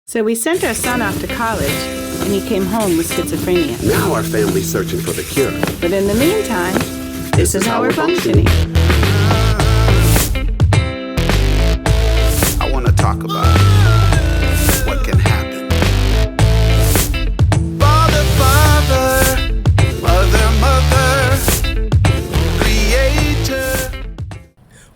So we sent our son off to college, and he came home with schizophrenia. Now our family's searching for the cure. But in the meantime, this is how we're functioning. I want to talk about what can happen. Father, Mother, Creator.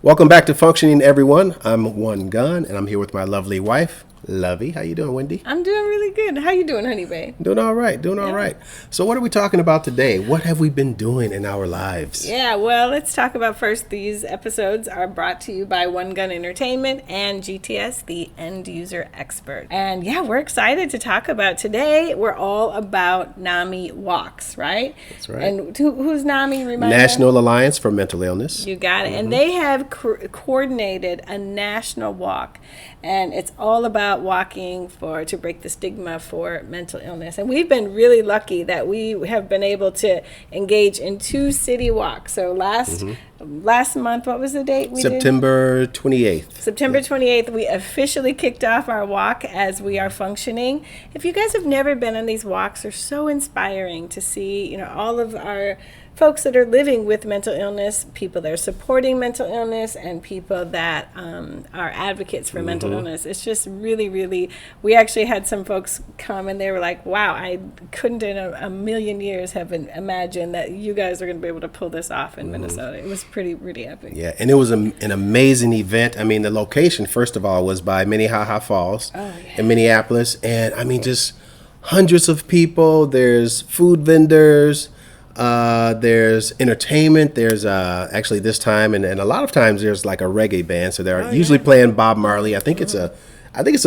Welcome back to Functioning, everyone. I'm One Gun, and I'm here with my lovely wife, Lovey. How you doing, Wendy? I'm doing really good. How you doing, honey babe? Doing all right, right. So what are we talking about today? What have we been doing in our lives? Yeah, well, let's talk about first. These episodes are brought to you by One Gun Entertainment and GTS, the end user expert. And yeah, we're excited to talk about today. We're all about NAMI Walks, right? That's right. And who's NAMI? Remind National Alliance for Mental Illness. You got it. Mm-hmm. And they have coordinated a national walk. And it's all about walking to break the stigma for mental illness. And we've been really lucky that we have been able to engage in 2 city walks. So last month, what was the date we September 28th. September 28th, we officially kicked off our walk as We Are Functioning. If you guys have never been on these walks, they're so inspiring to see, all of our folks that are living with mental illness, people that are supporting mental illness, and people that are advocates for mental illness. It's just really, really, we actually had some folks come and they were like, wow, I couldn't in a million years have imagined that you guys are going to be able to pull this off in Minnesota. It was really epic. Yeah, and it was an amazing event. I mean, the location, first of all, was by Minnehaha Falls in Minneapolis. And I mean, just hundreds of people. There's food vendors. There's entertainment. There's actually this time, and a lot of times there's like a reggae band. So they're usually playing Bob Marley. I think it's a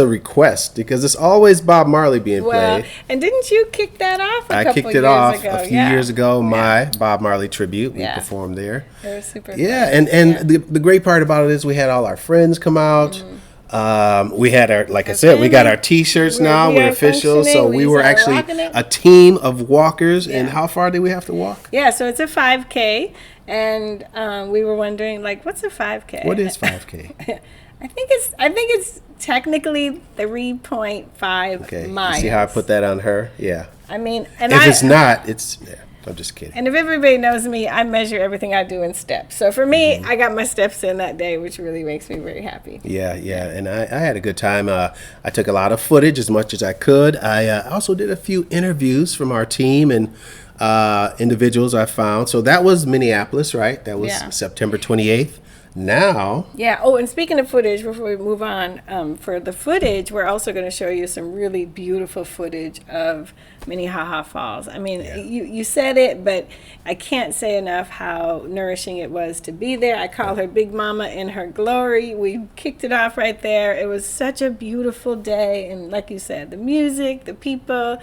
request because it's always Bob Marley being played. And didn't you kick that off? I kicked it off a few years ago. My Bob Marley tribute. We performed there. It was super fun. And the great part about it is we had all our friends come out. We had we got our T-shirts now. We're official. So we were actually a team of walkers. And how far did we have to walk? Yeah, so it's a 5K. And we were wondering, what's a 5K? What is 5K? I think it's technically 3.5 miles. You see how I put that on her? Yeah. I mean, it's not, it's... Yeah. I'm just kidding. And if everybody knows me, I measure everything I do in steps. So for me, I got my steps in that day, which really makes me very happy. Yeah. And I had a good time. I took a lot of footage as much as I could. I also did a few interviews from our team and individuals I found. So that was Minneapolis, right? That was September 28th. Now. Yeah. Oh, and speaking of footage, before we move on, for the footage, we're also going to show you some really beautiful footage of Minnehaha Falls. I mean, you said it, but I can't say enough how nourishing it was to be there. I call her Big Mama in her glory. We kicked it off right there. It was such a beautiful day. And like you said, the music, the people,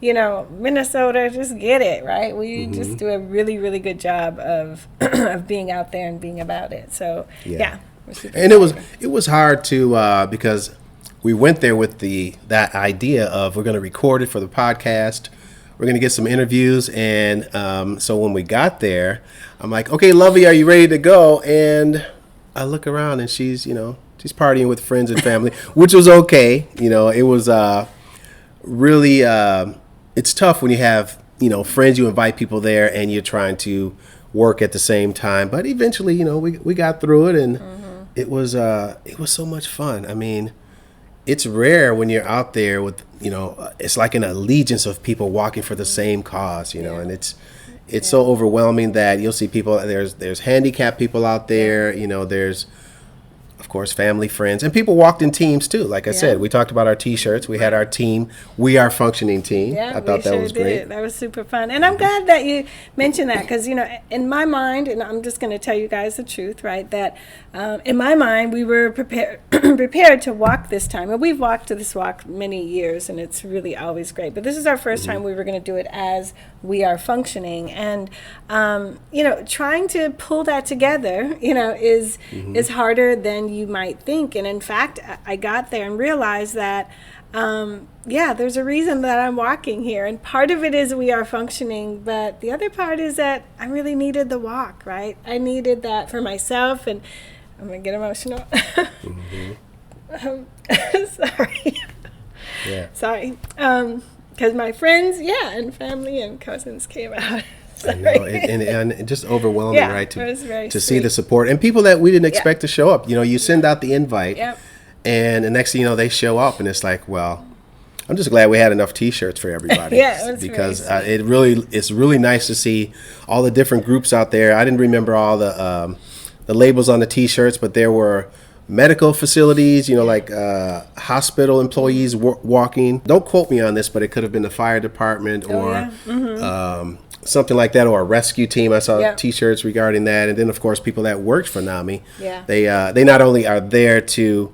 Minnesota, just get it, right? We just do a really, really good job of of being out there and being about it. So, we're super excited. It was hard to, because we went there with that idea of we're going to record it for the podcast. We're going to get some interviews. And so when we got there, I'm like, okay, Lovey, are you ready to go? And I look around and she's partying with friends and family, which was okay. It was really... It's tough when you have, friends, you invite people there and you're trying to work at the same time. But eventually, we got through it and it was so much fun. I mean, it's rare when you're out there with, it's like an allegiance of people walking for the same cause, and it's so overwhelming that you'll see people, there's handicapped people out there, there's, of course, family, friends, and people walked in teams too. Like I said, we talked about our T-shirts. We had our team, We Are Functioning team. Yeah, I thought that was great. That was super fun. And I'm glad that you mentioned that because, in my mind, and I'm just going to tell you guys the truth, right, that in my mind, we were prepared to walk this time. And we've walked to this walk many years, and it's really always great. But this is our first time we were going to do it as We Are Functioning. And, trying to pull that together, is harder than you might think. And in fact, I got there and realized that there's a reason that I'm walking here, and part of it is We Are Functioning, but the other part is that I really needed the walk, right? I needed that for myself, and I'm gonna get emotional. Sorry. Yeah. Sorry. Because my friends, and family and cousins came out. I know, and just overwhelming, Yeah, right? it was very to see sweet. the support and people that we didn't expect to show up. You know, you send out the invite, Yep. and the next thing you know, they show up, and it's like, well, I'm just glad we had enough T-shirts for everybody. Yeah, it was because very it's really nice to see all the different groups out there. I didn't remember all the labels on the T-shirts, but there were medical facilities, you know, like hospital employees walking. Don't quote me on this, but it could have been the fire department or something like that, or a rescue team. I saw T-shirts regarding that, and then of course people that worked for NAMI. Yeah. They not only are there to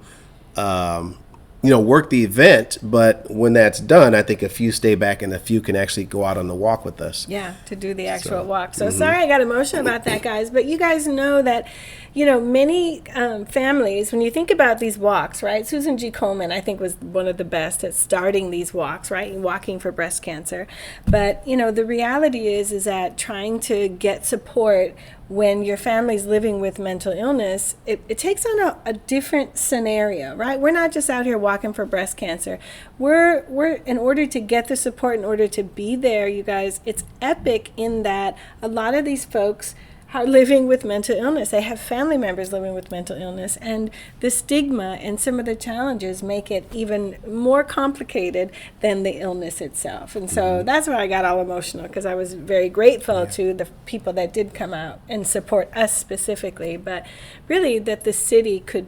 work the event, but when that's done, I think a few stay back and a few can actually go out on the walk with us. Yeah, to do the actual walk. So sorry I got emotional about that, guys, but you guys know that, many families, when you think about these walks, right? Susan G. Komen, I think, was one of the best at starting these walks, right? Walking for breast cancer. But, the reality is that trying to get support when your family's living with mental illness, it takes on a different scenario, right? We're not just out here walking for breast cancer. We're in order to get the support, in order to be there, you guys, it's epic in that a lot of these folks are living with mental illness. They have family members living with mental illness, and the stigma and some of the challenges make it even more complicated than the illness itself. And so that's why I got all emotional, because I was very grateful to the people that did come out and support us specifically, but really that the city could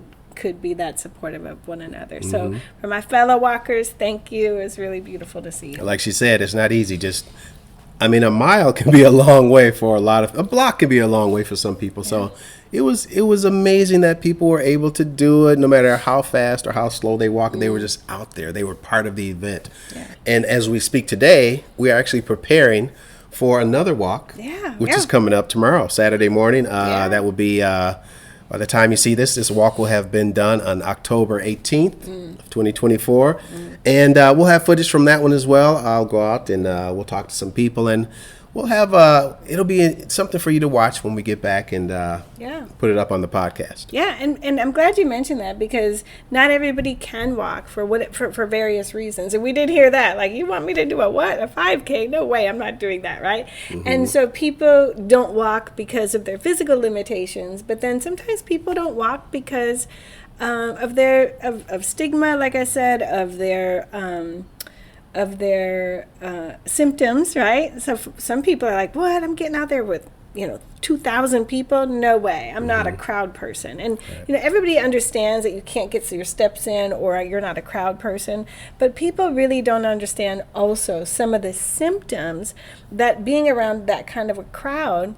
be that supportive of one another. So for my fellow walkers, thank you. It was really beautiful to see you. Like she said, it's not easy. A mile can be a long way for a block can be a long way for some people. So it was amazing that people were able to do it, no matter how fast or how slow they walked. They were just out there. They were part of the event. Yeah. And as we speak today, we are actually preparing for another walk, which is coming up tomorrow, Saturday morning. That will be, by the time you see this walk will have been done on October 18th, 2024. And we'll have footage from that one as well. I'll go out and we'll talk to some people, and we'll have, it'll be something for you to watch when we get back and put it up on the podcast. Yeah, and I'm glad you mentioned that, because not everybody can walk for various reasons. And we did hear that, like, you want me to do a 5K? No way, I'm not doing that, right? And so people don't walk because of their physical limitations, but then sometimes people don't walk because of their stigma, like I said, of their symptoms, right? So some people are like, what? I'm getting out there with 2,000 people? No way. I'm not a crowd person. And everybody understands that you can't get your steps in, or you're not a crowd person, but people really don't understand also some of the symptoms that being around that kind of a crowd,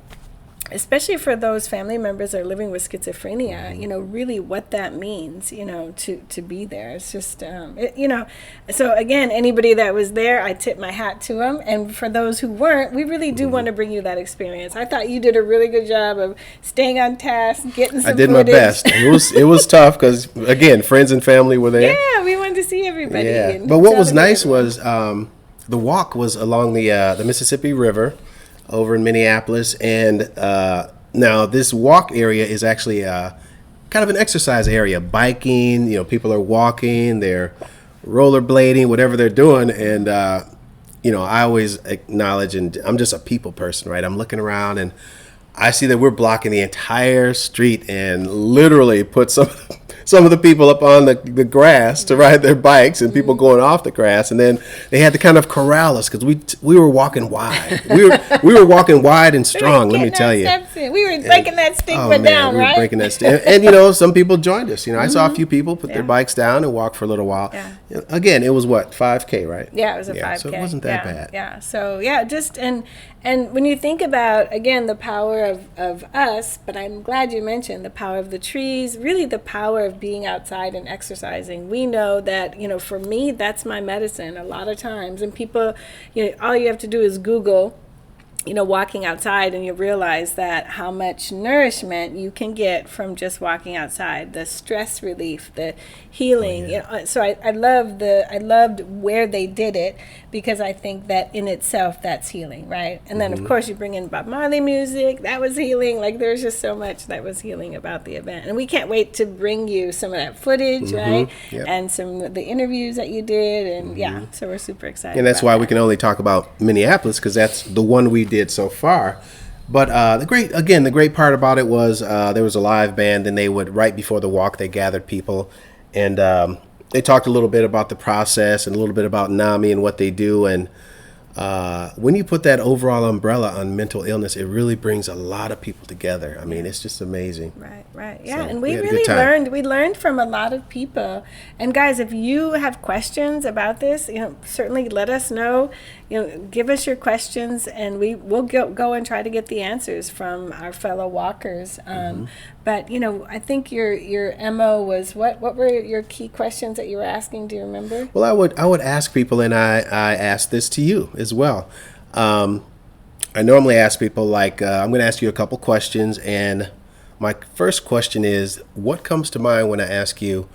especially for those family members that are living with schizophrenia, really what that means, to be there. It's just, so again, anybody that was there, I tip my hat to them. And for those who weren't, we really do want to bring you that experience. I thought you did a really good job of staying on task, getting some footage. I did my best. It was tough because, again, friends and family were there. Yeah, we wanted to see everybody. Yeah. But what was nice was the walk was along the Mississippi River over in Minneapolis, and now this walk area is actually kind of an exercise area. Biking, people are walking, they're rollerblading, whatever they're doing, and I always acknowledge, and I'm just a people person, right? I'm looking around and I see that we're blocking the entire street, and literally put some of the people up on the grass to ride their bikes, and people going off the grass, and then they had to kind of corral us because we were walking wide. We were walking wide and strong. Let me tell you, we were breaking that stigma down, right? We were breaking that stigma, and some people joined us. I saw a few people put their bikes down and walk for a little while. Yeah. Again, it was 5K, right? Yeah, it was a 5K. So it wasn't that bad. Yeah. So just and when you think about, again, the power of us, but I'm glad you mentioned the power of the trees, really the power of being outside and exercising. We know that, for me, that's my medicine a lot of times. And people, all you have to do is Google walking outside, and you realize that how much nourishment you can get from just walking outside, the stress relief, the healing. So I loved where they did it, because I think that in itself that's healing, right? And then of course you bring in Bob Marley music, that was healing. Like there's just so much that was healing about the event, and we can't wait to bring you some of that footage, right? Yep. And some of the interviews that you did, and so we're super excited. And that's about why that. we can only talk about Minneapolis, because that's the one we did so far. But the great part about it was there was a live band, and they would, right before the walk, they gathered people, and they talked a little bit about the process and a little bit about NAMI and what they do. And when you put that overall umbrella on mental illness, it really brings a lot of people together. I mean, it's just amazing. Right. Yeah, So and we we had a good really time. learned from a lot of people. And guys, if you have questions about this, certainly let us know. Give us your questions, and we'll go and try to get the answers from our fellow walkers. But I think your MO was what were your key questions that you were asking? Do you remember? Well, I would ask people, and I asked this to you as well. I normally ask people, like, I'm going to ask you a couple questions, and my first question is, what comes to mind when I ask you,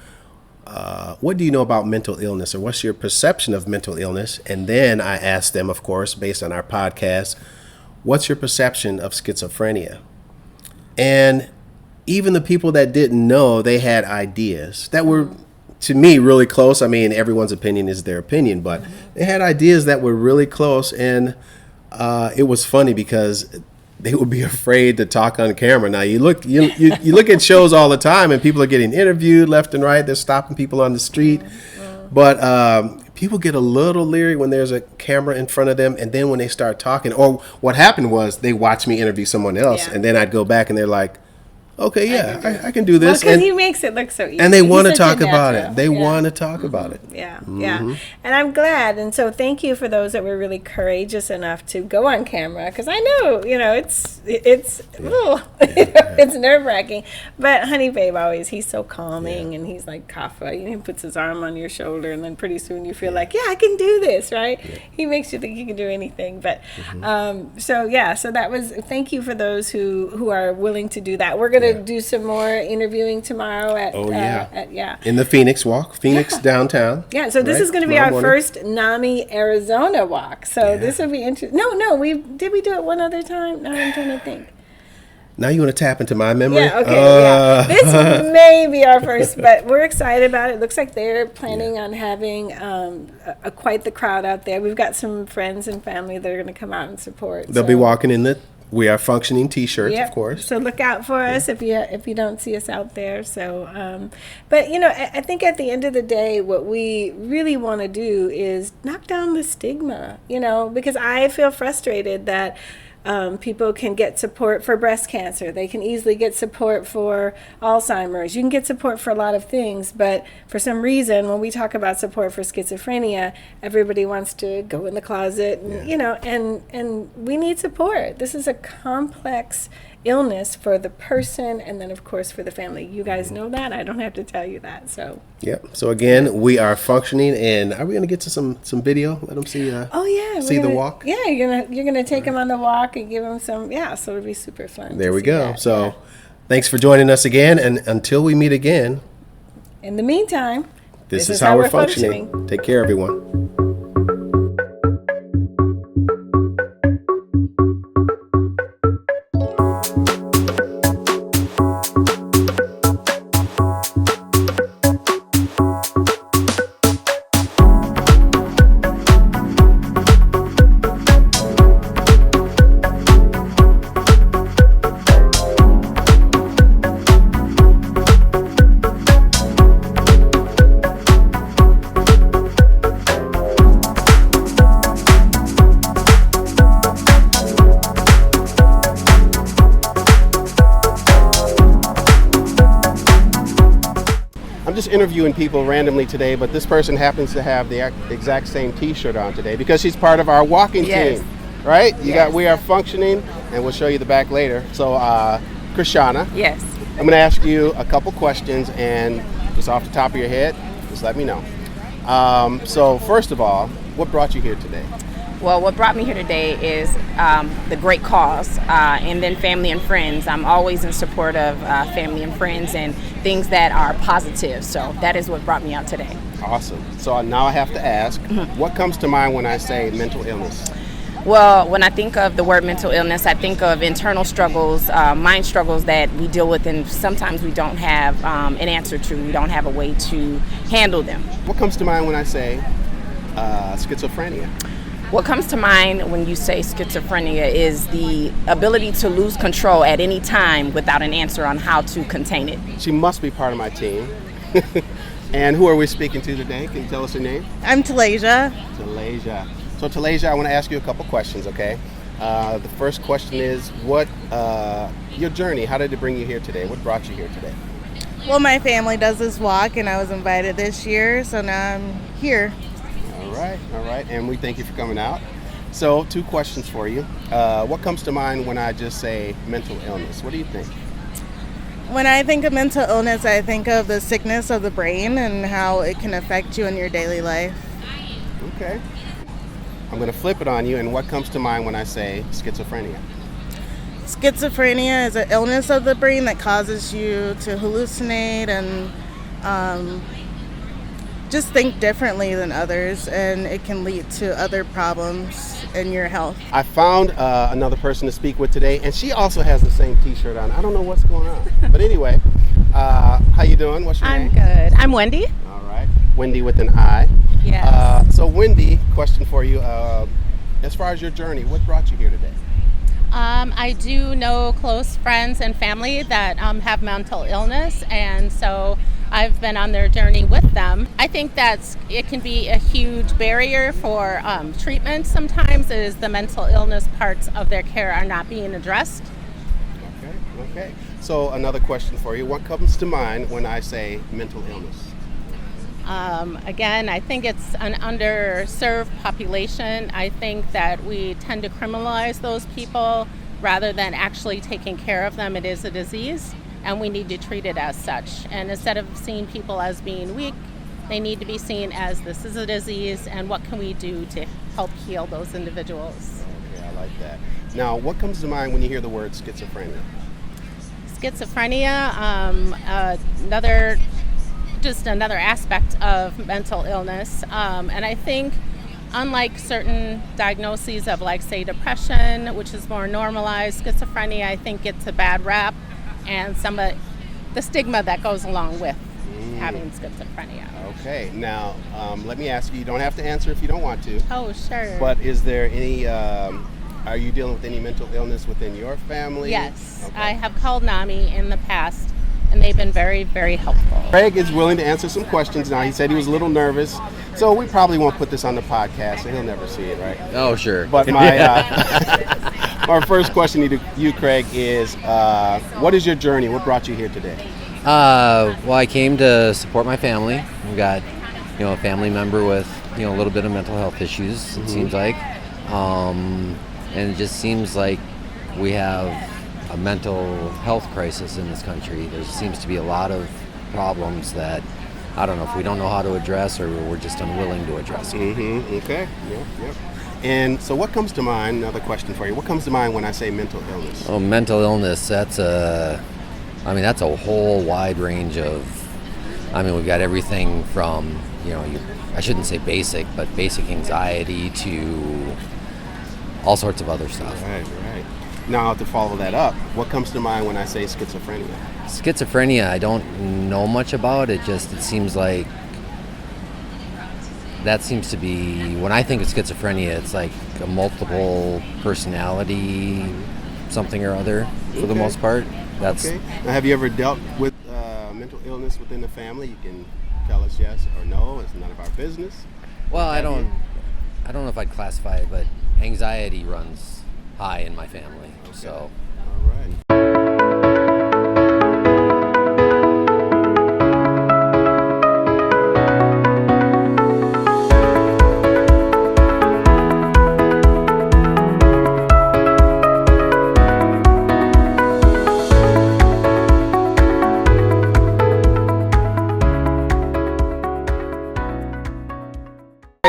what do you know about mental illness, or what's your perception of mental illness? And then I ask them, of course, based on our podcast, what's your perception of schizophrenia? And even the people that didn't know, they had ideas that were, to me, really close. I mean, everyone's opinion is their opinion, but they had ideas that were really close. And it was funny because they would be afraid to talk on camera. Now you look at shows all the time, and people are getting interviewed left and right. They're stopping people on the street, but people get a little leery when there's a camera in front of them. And then when they start talking, or what happened was they watched me interview someone else, and then I'd go back and they're like, okay, yeah, I can do this. Because he makes it look so easy. And they want to He's such talk a about natural. it. They want to talk about it. Yeah. And I'm glad. And so thank you for those that were really courageous enough to go on camera, because I know, it's it's nerve-wracking. But Honey Babe he's so calming, and he's like Kafka. He puts his arm on your shoulder, and then pretty soon you feel like, I can do this, right? Yeah. He makes you think you can do anything. But so that was, thank you for those who are willing to do that. We're going to do some more interviewing tomorrow at in the Phoenix Walk, downtown. Yeah, so this is going to be our first NAMI Arizona walk. So this will be interesting. No, we do it one other time? No, I'm trying to think. Now you want to tap into my memory? Yeah, okay, This may be our first, but we're excited about it. Looks like they're planning on having quite the crowd out there. We've got some friends and family that are going to come out and support. They'll be walking in the We Are Functioning T-shirts, of course. So look out for us if you don't see us out there. So, but I think at the end of the day, what we really want to do is knock down the stigma. Because I feel frustrated that people can get support for breast cancer. They can easily get support for Alzheimer's. You can get support for a lot of things, but for some reason, when we talk about support for schizophrenia, everybody wants to go in the closet, and, and we need support. This is a complex illness for the person, and then of course for the family. You guys know that. I don't have to tell you that. So So again, We Are Functioning, and are we going to get to some video? Let them see. See the walk. Yeah, you're gonna take them on the walk and give them some. Yeah, so it'll be super fun. There we go. So thanks for joining us again, and until we meet again. In the meantime, this is how we're functioning. Take care, everyone. Just interviewing people randomly today, but this person happens to have the exact same T-shirt on today because she's part of our walking team, right? You got We Are Functioning, and we'll show you the back later. So, Krishana, Yes. I'm going to ask you a couple questions, and just off the top of your head, just let me know. So, first of all, what brought you here today? Well, what brought me here today is the great cause, and then family and friends. I'm always in support of family and friends and things that are positive. So that is what brought me out today. Awesome. So now I have to ask, what comes to mind when I say mental illness? Well, when I think of the word mental illness, I think of internal struggles, mind struggles that we deal with, and sometimes we don't have an answer to. We don't have a way to handle them. What comes to mind when I say schizophrenia? What comes to mind when you say schizophrenia is the ability to lose control at any time without an answer on how to contain it. She must be part of my team. And who are we speaking to today? Can you tell us your name? I'm Talasia. Talasia. So Talasia, I want to ask you a couple questions, okay? The first question is, what your journey, how did it bring you here today? What brought you here today? Well, my family does this walk, and I was invited this year, so now I'm here. All right. And we thank you for coming out. So 2 questions for you. What comes to mind when I just say mental illness? What do you think? When I think of mental illness, I think of the sickness of the brain and how it can affect you in your daily life. Okay. I'm going to flip it on you, and what comes to mind when I say schizophrenia? Schizophrenia is an illness of the brain that causes you to hallucinate and just think differently than others, and it can lead to other problems in your health. I found another person to speak with today, and she also has the same T-shirt on. I don't know what's going on, but anyway, how you doing? What's your name? I'm good. I'm Wendy. All right, Wendy with an I. Yes. So Wendy, question for you. As far as your journey, what brought you here today? I do know close friends and family that have mental illness, and so I've been on their journey with them. I think it can be a huge barrier for treatment sometimes, is the mental illness parts of their care are not being addressed. Okay. So another question for you. What comes to mind when I say mental illness? Again, I think it's an underserved population. I think that we tend to criminalize those people rather than actually taking care of them. It is a disease, and we need to treat it as such. And instead of seeing people as being weak, they need to be seen as this is a disease, and what can we do to help heal those individuals. Okay, I like that. Now, what comes to mind when you hear the word schizophrenia? Schizophrenia, another aspect of mental illness. And I think unlike certain diagnoses of, like, say, depression, which is more normalized, schizophrenia, I think it's a bad rap and some of the stigma that goes along with having schizophrenia. Okay, now let me ask you, you don't have to answer if you don't want to. Oh, sure. But is there any, are you dealing with any mental illness within your family? Yes, Okay. I have called NAMI in the past, and they've been very, very helpful. Craig is willing to answer some questions now. He said he was a little nervous, so we probably won't put this on the podcast, so he'll never see it, right? Oh, sure. But my our first question to you, Craig, is what is your journey? What brought you here today? Well, I came to support my family. We got, a family member with, a little bit of mental health issues, it seems like. And it just seems like we have a mental health crisis in this country. There seems to be a lot of problems that, I don't know if we don't know how to address or we're just unwilling to address. Okay. Yep. And so what comes to mind, another question for you, what comes to mind when I say mental illness? Oh, mental illness, that's a whole wide range of, we've got everything from, I shouldn't say basic, but basic anxiety to all sorts of other stuff. Right. Now, to follow that up, what comes to mind when I say schizophrenia? Schizophrenia, I don't know much about. It seems like that seems to be, when I think of schizophrenia, it's like a multiple personality something or other for the most part. Okay. Now, have you ever dealt with mental illness within the family? You can tell us yes or no. It's none of our business. Well, I don't know if I'd classify it, but anxiety runs high in my family. Okay. So. All right.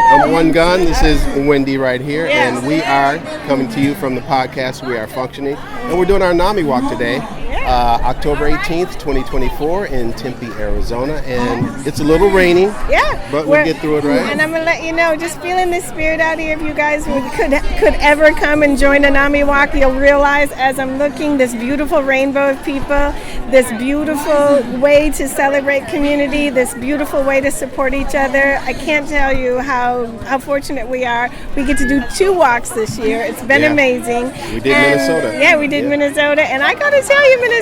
I'm One Gun. This is Wendy right here, and we are coming to you from the podcast We Are Functioning, and we're doing our NAMI Walk today, October 18th, 2024 in Tempe, Arizona, and it's a little rainy, but we'll get through it, right? And I'm going to let you know, just feeling the spirit out here, if you guys could ever come and join a NAMI Walk, you'll realize as I'm looking, this beautiful rainbow of people, this beautiful way to celebrate community, this beautiful way to support each other. I can't tell you how fortunate we are. We get to do 2 walks this year. It's been amazing. We did Minnesota. Yeah, we did Minnesota. And I got to tell you, Minnesota,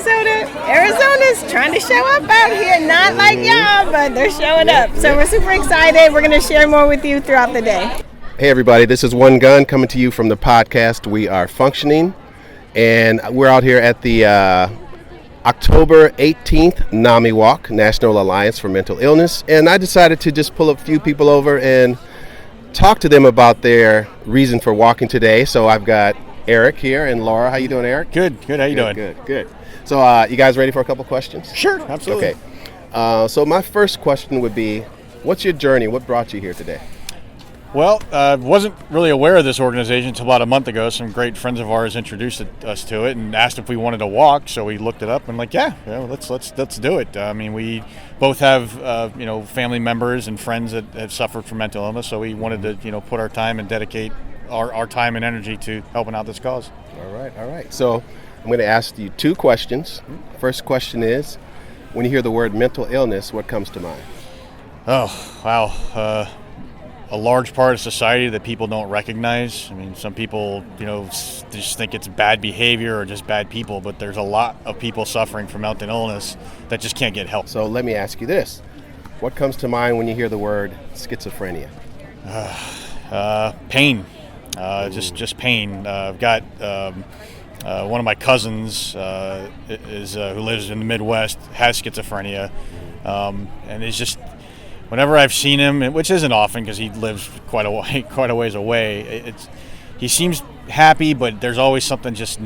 Arizona's trying to show up out here. Not like y'all, but they're showing up. So we're super excited. We're going to share more with you throughout the day. Hey everybody, this is One Gun coming to you from the podcast We Are Functioning. And we're out here at the October 18th NAMI Walk, National Alliance for Mental Illness. And I decided to just pull a few people over and talk to them about their reason for walking today. So I've got Eric here and Laura. How you doing, Eric? Good. How you doing? Good. So you guys ready for a couple questions? Sure, absolutely. Okay. So my first question would be, what's your journey? What brought you here today? Well, wasn't really aware of this organization until about a month ago. Some great friends of ours introduced us to it and asked if we wanted to walk. So we looked it up and let's do it. I mean, we both have family members and friends that have suffered from mental illness. So we wanted to put our time and dedicate our time and energy to helping out this cause. All right. So I'm going to ask you 2 questions. First question is, when you hear the word mental illness, what comes to mind? Oh, wow. A large part of society that people don't recognize. I mean, some people, just think it's bad behavior or just bad people, but there's a lot of people suffering from mental illness that just can't get help. So let me ask you this. What comes to mind when you hear the word schizophrenia? Pain. Just pain. I've got one of my cousins who lives in the Midwest, has schizophrenia, and is just, whenever I've seen him, which isn't often because he lives quite a ways away, he seems happy, but there's always something just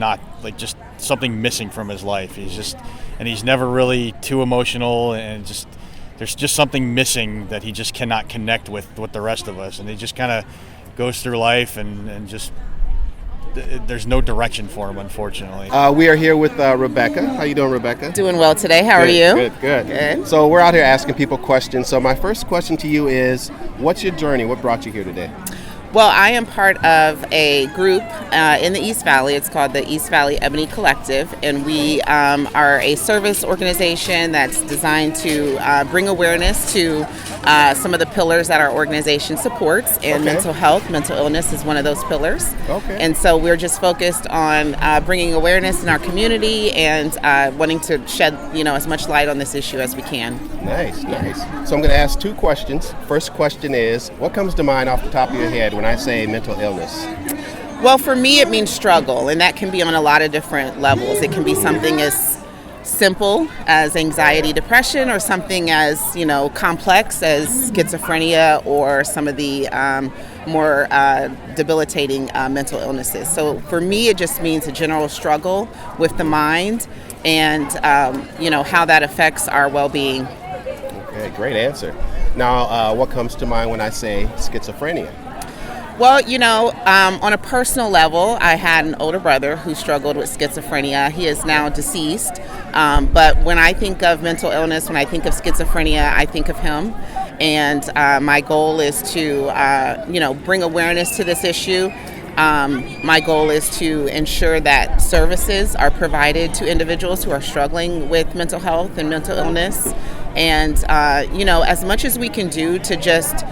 something missing from his life. He's never really too emotional, and there's just something missing that he just cannot connect with the rest of us, and he just kind of goes through life and just there's no direction for him, unfortunately. We are here with Rebecca. How you doing, Rebecca? Doing well today. How are you? Good. So we're out here asking people questions. So my first question to you is, what's your journey? What brought you here today? Well, I am part of a group in the East Valley. It's called the East Valley Ebony Collective, and we are a service organization that's designed to bring awareness to some of the pillars that our organization supports, and mental health, mental illness is one of those pillars. Okay. And so we're just focused on bringing awareness in our community and wanting to shed, as much light on this issue as we can. Nice. So I'm going to ask 2 questions. First question is, what comes to mind off the top of your head when I say mental illness? Well, for me, it means struggle, and that can be on a lot of different levels. It can be something as simple as anxiety, depression, or something as, complex as schizophrenia or some of the more debilitating mental illnesses. So for me, it just means a general struggle with the mind and, how that affects our well-being. Okay, great answer. Now, what comes to mind when I say schizophrenia? Well, on a personal level, I had an older brother who struggled with schizophrenia. He is now deceased. But when I think of mental illness, when I think of schizophrenia, I think of him. And my goal is to, bring awareness to this issue. My goal is to ensure that services are provided to individuals who are struggling with mental health and mental illness. And, as much as we can do to just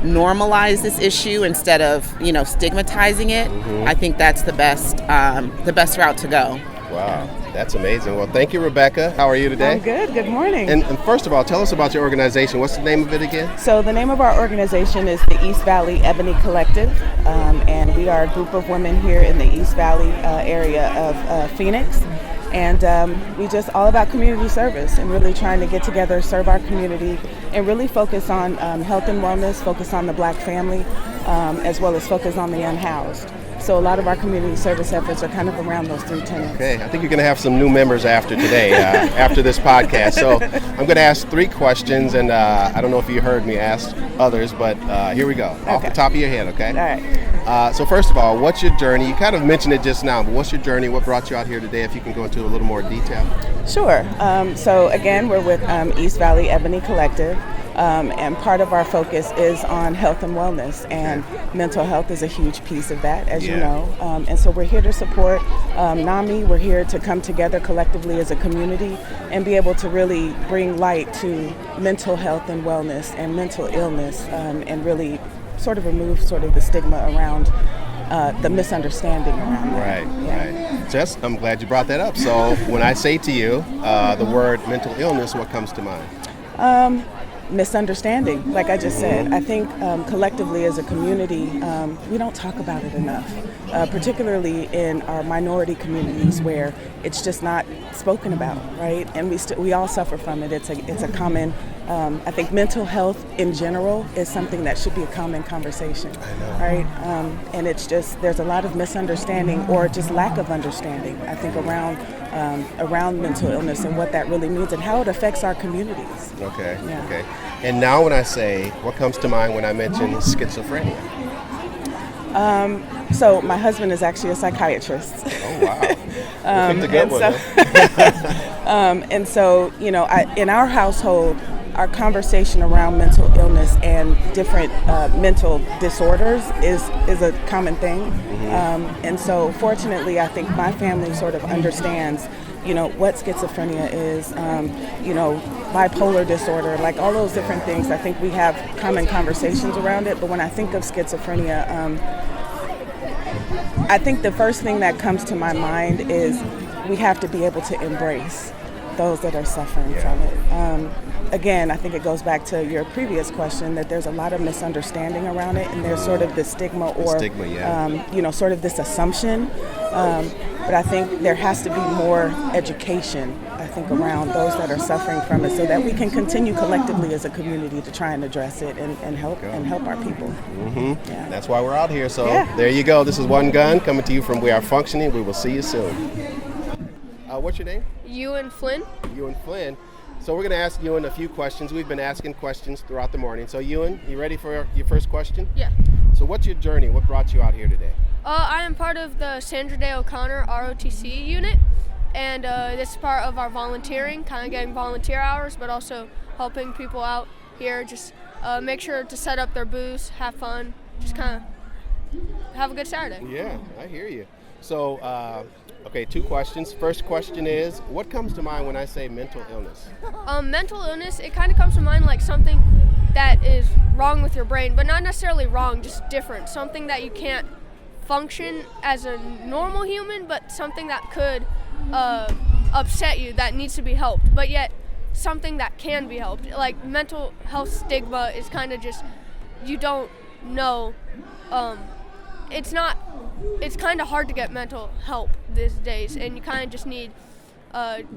normalize this issue instead of, stigmatizing it, I think that's the best route to go. Wow, that's amazing. Well, thank you, Rebecca. How are you today? I'm good. Good morning. And first of all, tell us about your organization. What's the name of it again? So the name of our organization is the East Valley Ebony Collective, and we are a group of women here in the East Valley area of Phoenix. And we just all about community service and really trying to get together, serve our community, and really focus on health and wellness, focus on the Black family, as well as focus on the unhoused. So a lot of our community service efforts are kind of around those 3 tenets. Okay, I think you're going to have some new members after today, after this podcast. So I'm going to ask 3 questions, and I don't know if you heard me ask others, but here we go. Off the top of your head, okay? All right. So first of all, what's your journey? You kind of mentioned it just now, but what's your journey? What brought you out here today? If you can go into a little more detail. Sure. So again, we're with East Valley Ebony Collective. And part of our focus is on health and wellness, and mental health is a huge piece of that, as you know. And so we're here to support NAMI. We're here to come together collectively as a community and be able to really bring light to mental health and wellness and mental illness, and really sort of remove sort of the stigma around the misunderstanding around that. Right. Jess, I'm glad you brought that up. So when I say to you the word mental illness, what comes to mind? Misunderstanding, like I just said. I think collectively as a community, we don't talk about it enough, particularly in our minority communities where it's just not spoken about, right? And we all suffer from it. It's a common, I think mental health in general is something that should be a common conversation, right? And it's just, there's a lot of misunderstanding or just lack of understanding, I think, around mental illness and what that really means and how it affects our communities. Okay. And now when I say, what comes to mind when I mention schizophrenia? So my husband is actually a psychiatrist. Oh, wow. You picked a good one, and so, you know, in our household, our conversation around mental illness and different mental disorders is a common thing. And so fortunately, I think my family sort of understands, you know, what schizophrenia is, you know, bipolar disorder, like all those different things. I think we have common conversations around it. But when I think of schizophrenia, I think the first thing that comes to my mind is we have to be able to embrace those that are suffering from it. Again, I think it goes back to your previous question that there's a lot of misunderstanding around it, and there's sort of this stigma or, you know, sort of this assumption. But I think there has to be more education, I think, around those that are suffering from it, so that we can continue collectively as a community to try and address it and help our people. That's why we're out here. So there you go. This is One Gun coming to you from We Are Functioning. We will see you soon. What's your name? Ewan Flynn. Ewan Flynn. So we're going to ask Ewan a few questions. We've been asking questions throughout the morning. So Ewan, you ready for your first question? Yeah. So what's your journey? What brought you out here today? I am part of the Sandra Day O'Connor ROTC unit, and this is part of our volunteering, kind of getting volunteer hours, but also helping people out here. Just make sure to set up their booths, have fun, just kind of have a good Saturday. Yeah, I hear you. So, okay, 2 questions. First question is, what comes to mind when I say mental illness? Mental illness, it kind of comes to mind like something that is wrong with your brain, but not necessarily wrong, just different. Something that you can't function as a normal human, but something that could upset you, that needs to be helped, but yet something that can be helped. Like mental health stigma is kind of just, you don't know, it's kind of hard to get mental help these days, and you kind of just need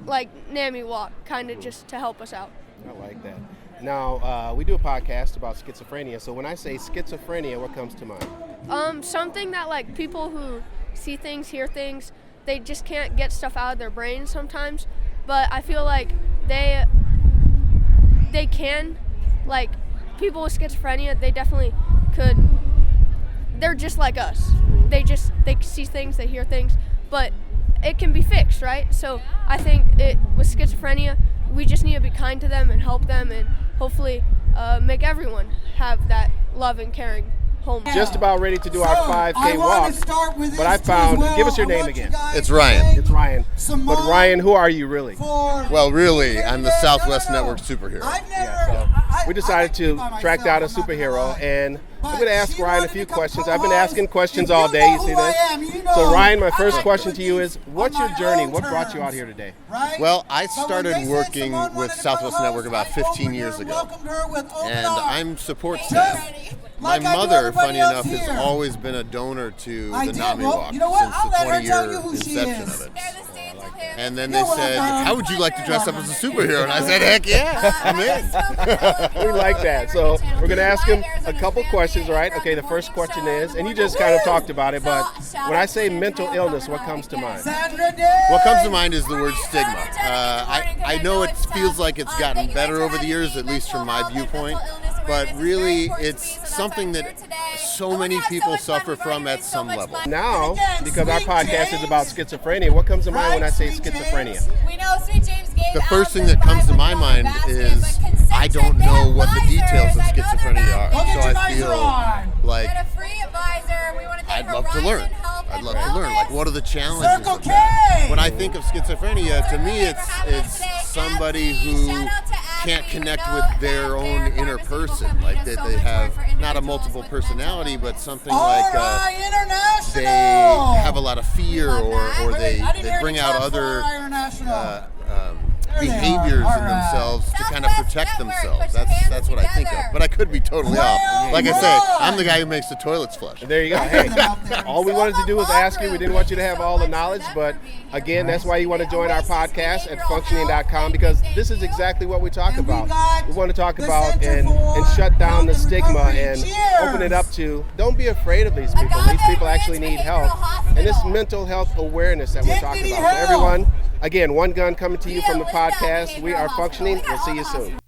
like NAMI Walk kind of just to help us out. I like that. Now, we do a podcast about schizophrenia, so when I say schizophrenia, what comes to mind? Something that like people who see things, hear things, they just can't get stuff out of their brains sometimes, but I feel like they can, like people with schizophrenia, they definitely could, they're just like us. They see things, they hear things, but it can be fixed, right? So I think with schizophrenia, we just need to be kind to them and help them, and hopefully make everyone have that love and caring home. Just about ready to do our 5K walk, but I found, give us your name again. It's Ryan. It's Ryan. But Ryan, who are you really? Well, really, I'm the Southwest Network superhero. So we decided to track down a superhero, and I'm going to ask Ryan a few questions. I've been asking questions all day, you see this? So Ryan, my first question to you is, what's your journey? What brought you out here today? Well, I started working with Southwest Network about 15 years ago, and I'm support staff. My mother, funny enough, has always been a donor to the NAMI Walks since the 20-year inception of it. And then they said, how would you like to dress up as a superhero? And I said, heck yeah, I'm in. We like that. So we're going to ask him a couple questions, right? Okay, the first question is, and you just kind of talked about it, but when I say mental illness, what comes to mind? What comes to mind is the word stigma. I know it feels like it's gotten better over the years, at least from my viewpoint, but really it's something that so many people suffer from at some level. Now, because our podcast is about schizophrenia, what comes to mind when I say schizophrenia? The first thing that comes to my mind is I don't know what the details of schizophrenia are. So I feel like I'd love to learn. I'd love to learn. Like, what are the challenges of that? When I think of schizophrenia, to me it's somebody who can't connect with their own inner person. Like that they have not a multiple personality, but something like they have a lot of fear, or they bring out other behaviors in themselves to kind of protect themselves. That's what I think of. But I could be totally off. Like I say, I'm the guy who makes the toilets flush. There you go. Hey, all we wanted to do was ask you. We didn't want you to have all the knowledge, but again, that's why you want to join our podcast at functioning.com, because this is exactly what we talk about. We want to talk about and shut down the stigma and open it up to, don't be afraid of these people. These people actually need help. And this mental health awareness that we're talking about. So everyone, again, One Gun coming to you from the podcast. We are Functioning. We'll see you soon.